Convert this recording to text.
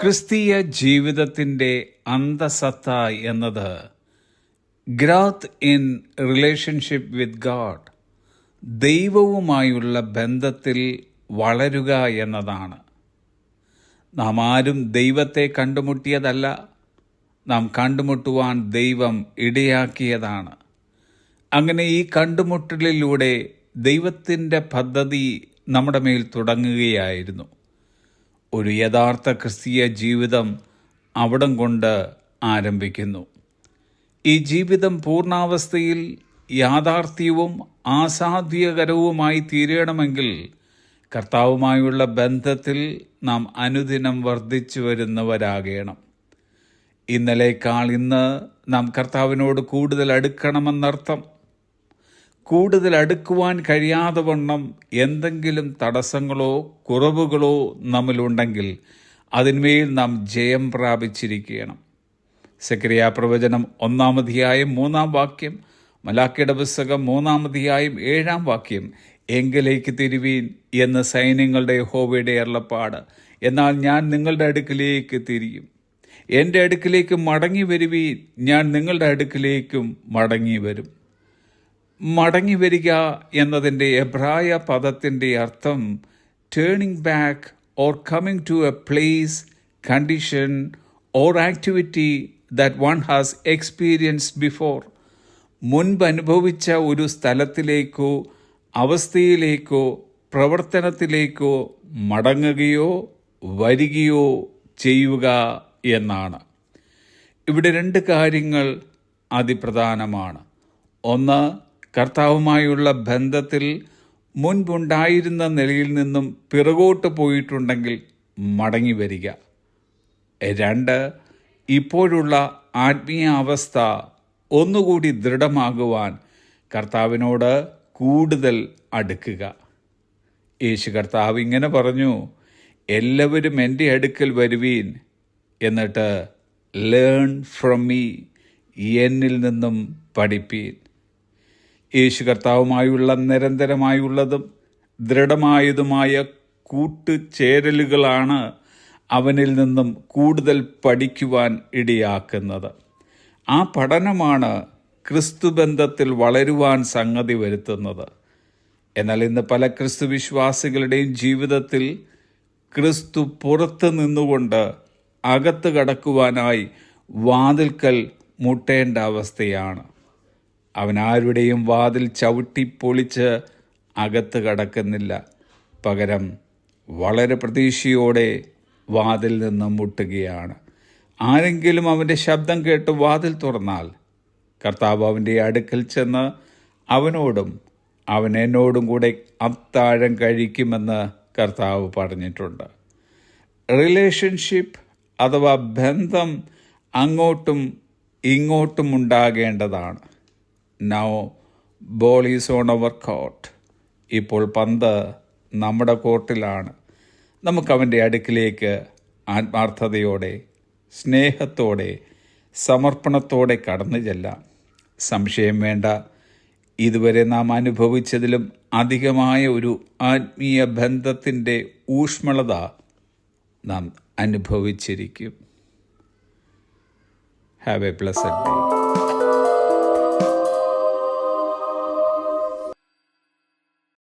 ക്രിസ്തീയ ജീവിതത്തിൻ്റെ അന്തസത്ത എന്നത് growth in relationship with God, ദൈവവുമായുള്ള ബന്ധത്തിൽ വളരുക എന്നതാണ്. നാം ആരും ദൈവത്തെ കണ്ടുമുട്ടിയതല്ല, നാം കണ്ടുമുട്ടുവാൻ ദൈവം ഇടയാക്കിയതാണ്. അങ്ങനെ ഈ കണ്ടുമുട്ടലിലൂടെ ദൈവത്തിൻ്റെ പദ്ധതി നമ്മുടെ മേൽ തുടങ്ങുകയായിരുന്നു. ഒരു യഥാർത്ഥ ക്രിസ്തീയ ജീവിതം അവിടം കൊണ്ട് ആരംഭിക്കുന്നു. ഈ ജീവിതം പൂർണ്ണാവസ്ഥയിൽ യാഥാർത്ഥ്യവും ആസാധ്യകരവുമായി തീരണമെങ്കിൽ കർത്താവുമായുള്ള ബന്ധത്തിൽ നാം അനുദിനം വർദ്ധിച്ചു വരുന്നവരാകണം. ഇന്നലേക്കാൾ ഇന്ന് നാം കർത്താവിനോട് കൂടുതൽ അടുക്കണമെന്നർത്ഥം. കൂടുതൽ അടുക്കുവാൻ കഴിയാതെ വണ്ണം എന്തെങ്കിലും തടസ്സങ്ങളോ കുറവുകളോ നമ്മിലുണ്ടെങ്കിൽ അതിന്മേൽ നാം ജയം പ്രാപിച്ചിരിക്കണം. സെക്കരിയ പ്രവചനം 1-ാം അധ്യായം 3-ാം വാക്യം, മലാക്കിയുടെ പുസ്തകം 3-ാം അധ്യായം 7-ാം വാക്യം, എങ്കിലേക്ക് തിരുവീൻ എന്ന് സൈന്യങ്ങളുടെ യഹോവയുടെ അരുളപ്പാട്, എന്നാൽ ഞാൻ നിങ്ങളുടെ അടുക്കിലേക്ക് തിരിയും. എൻ്റെ അടുക്കിലേക്ക് മടങ്ങി വരുവീൻ, ഞാൻ നിങ്ങളുടെ അടുക്കിലേക്കും മടങ്ങി വരും. മടങ്ങി വരിക എന്നതിൻ്റെ എബ്രായ പദത്തിൻ്റെ അർത്ഥം turning back or coming to a place, condition or activity that one has experienced before. മുൻപ് അനുഭവിച്ച ഒരു സ്ഥലത്തിലേക്കോ അവസ്ഥയിലേക്കോ പ്രവർത്തനത്തിലേക്കോ മടങ്ങുകയോ വരികയോ ചെയ്യുക എന്നാണ്. ഇവിടെ 2 കാര്യങ്ങൾ അതിപ്രധാനമാണ്. ഒന്ന്, കർത്താവുമായുള്ള ബന്ധത്തിൽ മുൻപുണ്ടായിരുന്ന നിലയിൽ നിന്നും പിറകോട്ട് പോയിട്ടുണ്ടെങ്കിൽ മടങ്ങി വരിക. 2, ഇപ്പോഴുള്ള ആത്മീയ അവസ്ഥ ഒന്നുകൂടി ദൃഢമാകുവാൻ കർത്താവിനോട് കൂടുതൽ അടുക്കുക. യേശു കർത്താവ് ഇങ്ങനെ പറഞ്ഞു, എല്ലാവരും എൻ്റെ അടുക്കൽ വരുവീൻ, എന്നിട്ട് ലേൺ ഫ്രം മീ, എന്നിൽ നിന്നും പഠിപ്പീൻ. യേശു കർത്താവുമായുള്ള നിരന്തരമായുള്ളതും ദൃഢമായതുമായ കൂട്ടുചേരലുകളാണ് അവനിൽ നിന്നും കൂടുതൽ പഠിക്കുവാൻ ഇടയാക്കുന്നത്. ആ പഠനമാണ് ക്രിസ്തുബന്ധത്തിൽ വളരുവാൻ സംഗതി വരുത്തുന്നത്. എന്നാൽ ഇന്ന് പല ക്രിസ്തു വിശ്വാസികളുടെയും ജീവിതത്തിൽ ക്രിസ്തു പുറത്ത് നിന്നുകൊണ്ട് അകത്ത് കടക്കുവാനായി വാതിൽക്കൽ മുട്ടേണ്ട അവസ്ഥയാണ്. അവൻ ആരുടെയും വാതിൽ ചവിട്ടിപ്പൊളിച്ച് അകത്ത് കടക്കുന്നില്ല. പകരം വളരെ പ്രതീക്ഷയോടെ വാതിൽ നിന്ന് മുട്ടുകയാണ്. ആരെങ്കിലും അവൻ്റെ ശബ്ദം കേട്ട് വാതിൽ തുറന്നാൽ കർത്താവ് അവൻ്റെ അടുക്കൽ ചെന്ന് അവനോടും അവൻ എന്നോടും കൂടെ അത്താഴം കഴിക്കുമെന്ന് കർത്താവ് പറഞ്ഞിട്ടുണ്ട്. റിലേഷൻഷിപ്പ് അഥവാ ബന്ധം അങ്ങോട്ടും ഇങ്ങോട്ടും ഉണ്ടാകേണ്ടതാണ്. Now ball is on our court. ഇപ്പോൾ പന്ത് നമ്മുടെ കോർട്ടിലാണ്. നമുക്കവൻ്റെ അടുക്കിലേക്ക് ആത്മാർത്ഥതയോടെ, സ്നേഹത്തോടെ, സമർപ്പണത്തോടെ കടന്നു ചെല്ലാം. സംശയം വേണ്ട, ഇതുവരെ നാം അനുഭവിച്ചതിലും അധികമായ ഒരു ആത്മീയ ബന്ധത്തിൻ്റെ ഊഷ്മളത നാം അനുഭവിച്ചിരിക്കും. Have a blessed day.